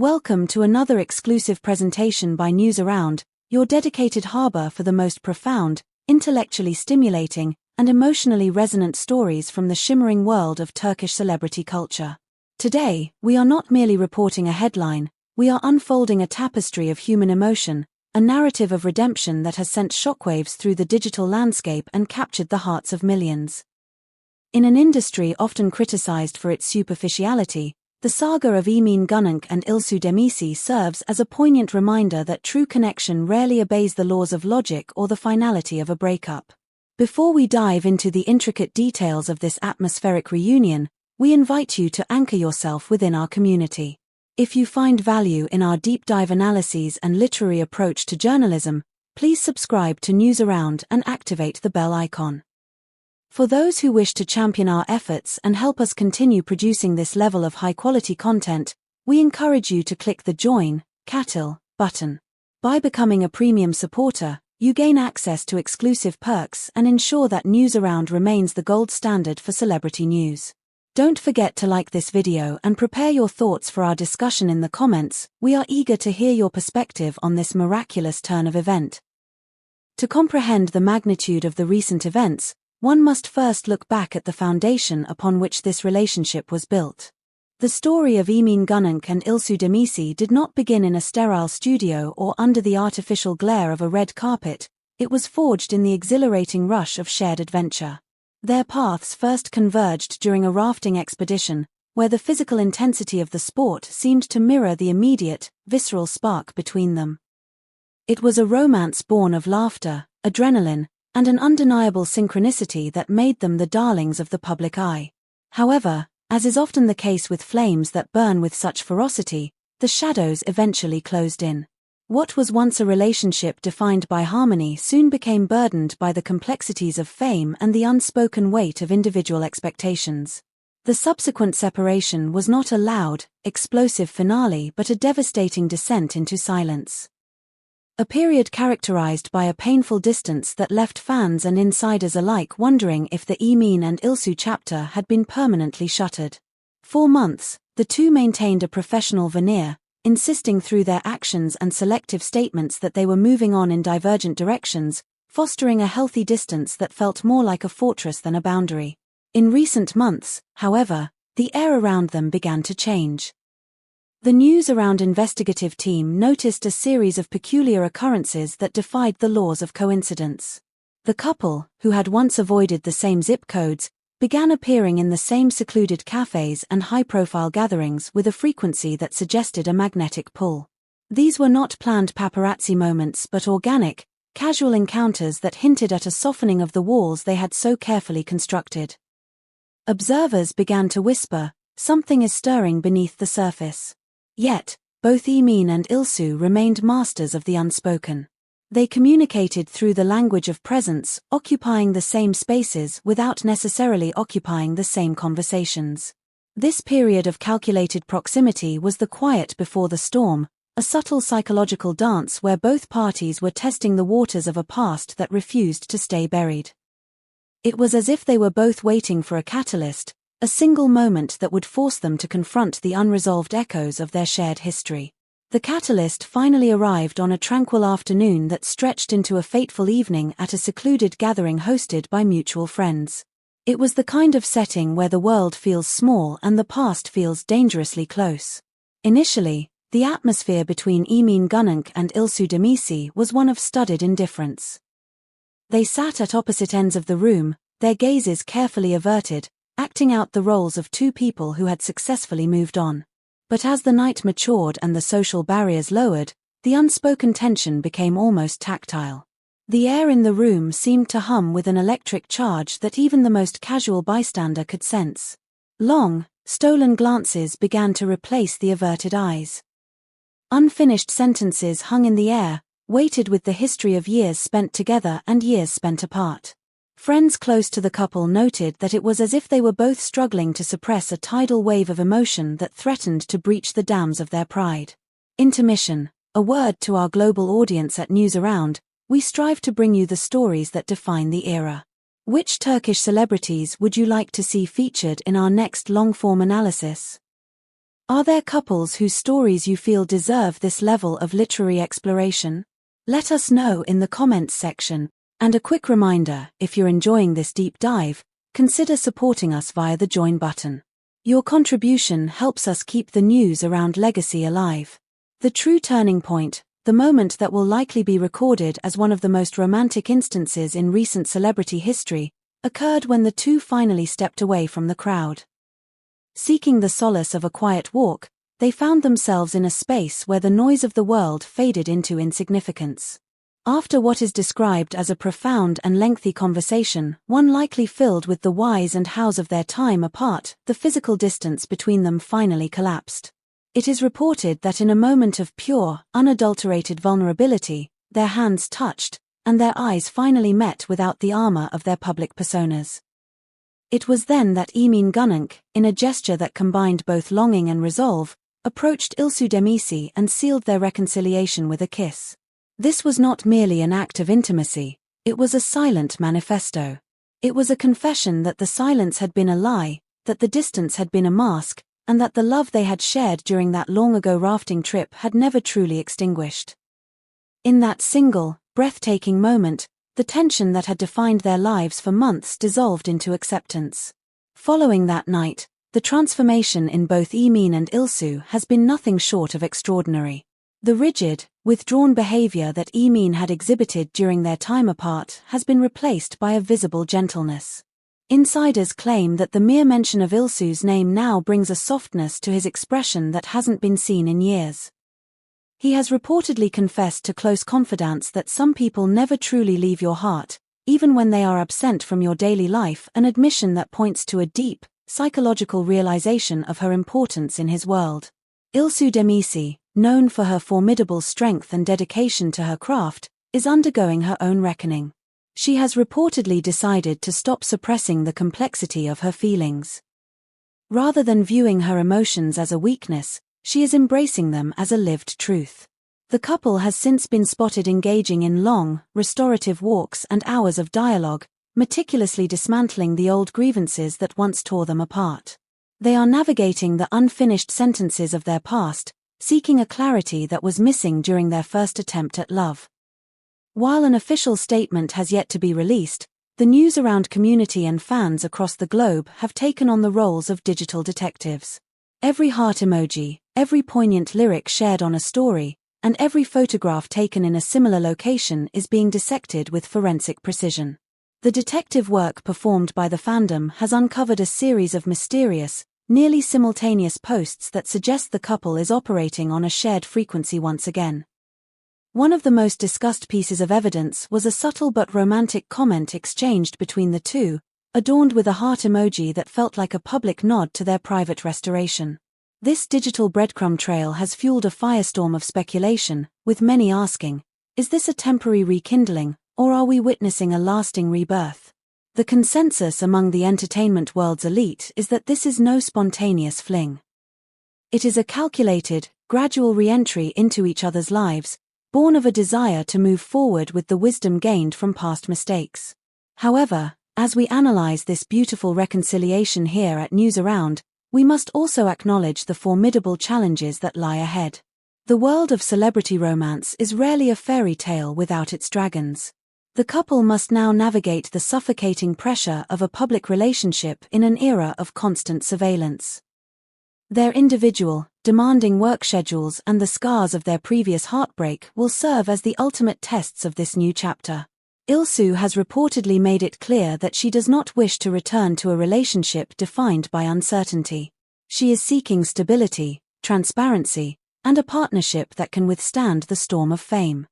Welcome to another exclusive presentation by NewsAround, your dedicated harbor for the most profound, intellectually stimulating, and emotionally resonant stories from the shimmering world of Turkish celebrity culture. Today, we are not merely reporting a headline, we are unfolding a tapestry of human emotion, a narrative of redemption that has sent shockwaves through the digital landscape and captured the hearts of millions. In an industry often criticized for its superficiality, the saga of Emin Günenç and İlsu Demirci serves as a poignant reminder that true connection rarely obeys the laws of logic or the finality of a breakup. Before we dive into the intricate details of this atmospheric reunion, we invite you to anchor yourself within our community. If you find value in our deep dive analyses and literary approach to journalism, please subscribe to NewsAround and activate the bell icon. For those who wish to champion our efforts and help us continue producing this level of high-quality content, we encourage you to click the Join, Catil, button. By becoming a premium supporter, you gain access to exclusive perks and ensure that NewsAround remains the gold standard for celebrity news. Don't forget to like this video and prepare your thoughts for our discussion in the comments. We are eager to hear your perspective on this miraculous turn of event. To comprehend the magnitude of the recent events, one must first look back at the foundation upon which this relationship was built. The story of Emin Günenç and İlsu Demirci did not begin in a sterile studio or under the artificial glare of a red carpet, it was forged in the exhilarating rush of shared adventure. Their paths first converged during a rafting expedition, where the physical intensity of the sport seemed to mirror the immediate, visceral spark between them. It was a romance born of laughter, adrenaline, and an undeniable synchronicity that made them the darlings of the public eye. However, as is often the case with flames that burn with such ferocity, the shadows eventually closed in. What was once a relationship defined by harmony soon became burdened by the complexities of fame and the unspoken weight of individual expectations. The subsequent separation was not a loud, explosive finale but a devastating descent into silence. A period characterized by a painful distance that left fans and insiders alike wondering if the Emin and İlsu chapter had been permanently shuttered. For months, the two maintained a professional veneer, insisting through their actions and selective statements that they were moving on in divergent directions, fostering a healthy distance that felt more like a fortress than a boundary. In recent months, however, the air around them began to change. The NewsAround investigative team noticed a series of peculiar occurrences that defied the laws of coincidence. The couple, who had once avoided the same zip codes, began appearing in the same secluded cafes and high-profile gatherings with a frequency that suggested a magnetic pull. These were not planned paparazzi moments but organic, casual encounters that hinted at a softening of the walls they had so carefully constructed. Observers began to whisper, "Something is stirring beneath the surface." Yet, both Emin and İlsu remained masters of the unspoken. They communicated through the language of presence, occupying the same spaces without necessarily occupying the same conversations. This period of calculated proximity was the quiet before the storm, a subtle psychological dance where both parties were testing the waters of a past that refused to stay buried. It was as if they were both waiting for a catalyst, a single moment that would force them to confront the unresolved echoes of their shared history. The catalyst finally arrived on a tranquil afternoon that stretched into a fateful evening at a secluded gathering hosted by mutual friends. It was the kind of setting where the world feels small and the past feels dangerously close. Initially, the atmosphere between Emin Günenç and İlsu Demirci was one of studied indifference. They sat at opposite ends of the room, their gazes carefully averted, acting out the roles of two people who had successfully moved on. But as the night matured and the social barriers lowered, the unspoken tension became almost tactile. The air in the room seemed to hum with an electric charge that even the most casual bystander could sense. Long, stolen glances began to replace the averted eyes. Unfinished sentences hung in the air, weighted with the history of years spent together and years spent apart. Friends close to the couple noted that it was as if they were both struggling to suppress a tidal wave of emotion that threatened to breach the dams of their pride. Intermission, a word to our global audience at NewsAround, we strive to bring you the stories that define the era. Which Turkish celebrities would you like to see featured in our next long-form analysis? Are there couples whose stories you feel deserve this level of literary exploration? Let us know in the comments section. And a quick reminder, if you're enjoying this deep dive, consider supporting us via the join button. Your contribution helps us keep the news around legacy alive. The true turning point, the moment that will likely be recorded as one of the most romantic instances in recent celebrity history, occurred when the two finally stepped away from the crowd. Seeking the solace of a quiet walk, they found themselves in a space where the noise of the world faded into insignificance. After what is described as a profound and lengthy conversation, one likely filled with the whys and hows of their time apart, the physical distance between them finally collapsed. It is reported that in a moment of pure, unadulterated vulnerability, their hands touched, and their eyes finally met without the armor of their public personas. It was then that Emin Günenç, in a gesture that combined both longing and resolve, approached İlsu Demirci and sealed their reconciliation with a kiss. This was not merely an act of intimacy, it was a silent manifesto. It was a confession that the silence had been a lie, that the distance had been a mask, and that the love they had shared during that long-ago rafting trip had never truly extinguished. In that single, breathtaking moment, the tension that had defined their lives for months dissolved into acceptance. Following that night, the transformation in both Emin and İlsu has been nothing short of extraordinary. The rigid, withdrawn behavior that Emin had exhibited during their time apart has been replaced by a visible gentleness. Insiders claim that the mere mention of İlsu's name now brings a softness to his expression that hasn't been seen in years. He has reportedly confessed to close confidants that some people never truly leave your heart, even when they are absent from your daily life, an admission that points to a deep, psychological realization of her importance in his world. İlsu Demirci, known for her formidable strength and dedication to her craft, is undergoing her own reckoning. She has reportedly decided to stop suppressing the complexity of her feelings. Rather than viewing her emotions as a weakness, she is embracing them as a lived truth. The couple has since been spotted engaging in long, restorative walks and hours of dialogue, meticulously dismantling the old grievances that once tore them apart. They are navigating the unfinished sentences of their past, seeking a clarity that was missing during their first attempt at love. While an official statement has yet to be released, the news around community and fans across the globe have taken on the roles of digital detectives. Every heart emoji, every poignant lyric shared on a story, and every photograph taken in a similar location is being dissected with forensic precision. The detective work performed by the fandom has uncovered a series of mysterious, nearly simultaneous posts that suggest the couple is operating on a shared frequency once again. One of the most discussed pieces of evidence was a subtle but romantic comment exchanged between the two, adorned with a heart emoji that felt like a public nod to their private restoration. This digital breadcrumb trail has fueled a firestorm of speculation, with many asking, is this a temporary rekindling, or are we witnessing a lasting rebirth? The consensus among the entertainment world's elite is that this is no spontaneous fling. It is a calculated, gradual re-entry into each other's lives, born of a desire to move forward with the wisdom gained from past mistakes. However, as we analyze this beautiful reconciliation here at News Around, we must also acknowledge the formidable challenges that lie ahead. The world of celebrity romance is rarely a fairy tale without its dragons. The couple must now navigate the suffocating pressure of a public relationship in an era of constant surveillance. Their individual, demanding work schedules and the scars of their previous heartbreak will serve as the ultimate tests of this new chapter. İlsu has reportedly made it clear that she does not wish to return to a relationship defined by uncertainty. She is seeking stability, transparency, and a partnership that can withstand the storm of fame.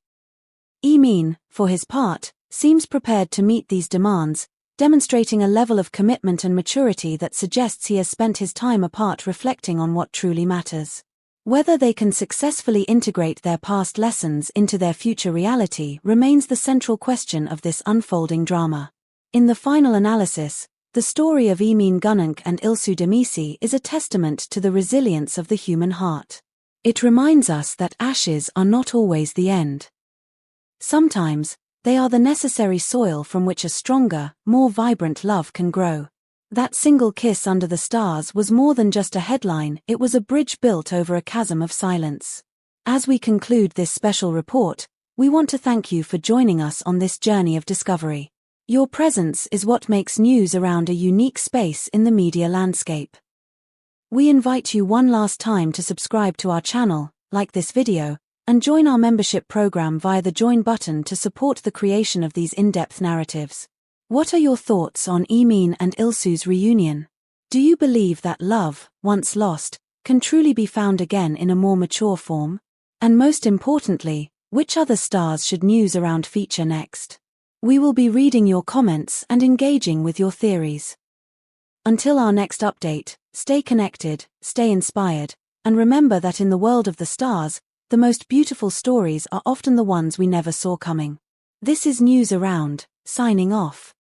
Emin, for his part, seems prepared to meet these demands, demonstrating a level of commitment and maturity that suggests he has spent his time apart reflecting on what truly matters. Whether they can successfully integrate their past lessons into their future reality remains the central question of this unfolding drama. In the final analysis, the story of Emin Günenç and İlsu Demirci is a testament to the resilience of the human heart. It reminds us that ashes are not always the end. Sometimes, they are the necessary soil from which a stronger, more vibrant love can grow. That single kiss under the stars was more than just a headline, it was a bridge built over a chasm of silence. As we conclude this special report, we want to thank you for joining us on this journey of discovery. Your presence is what makes News Around a unique space in the media landscape. We invite you one last time to subscribe to our channel, like this video, and join our membership program via the Join button to support the creation of these in-depth narratives. What are your thoughts on Emin and İlsu's reunion? Do you believe that love, once lost, can truly be found again in a more mature form? And most importantly, which other stars should News Around feature next? We will be reading your comments and engaging with your theories. Until our next update, stay connected, stay inspired, and remember that in the world of the stars, the most beautiful stories are often the ones we never saw coming. This is News Around, signing off.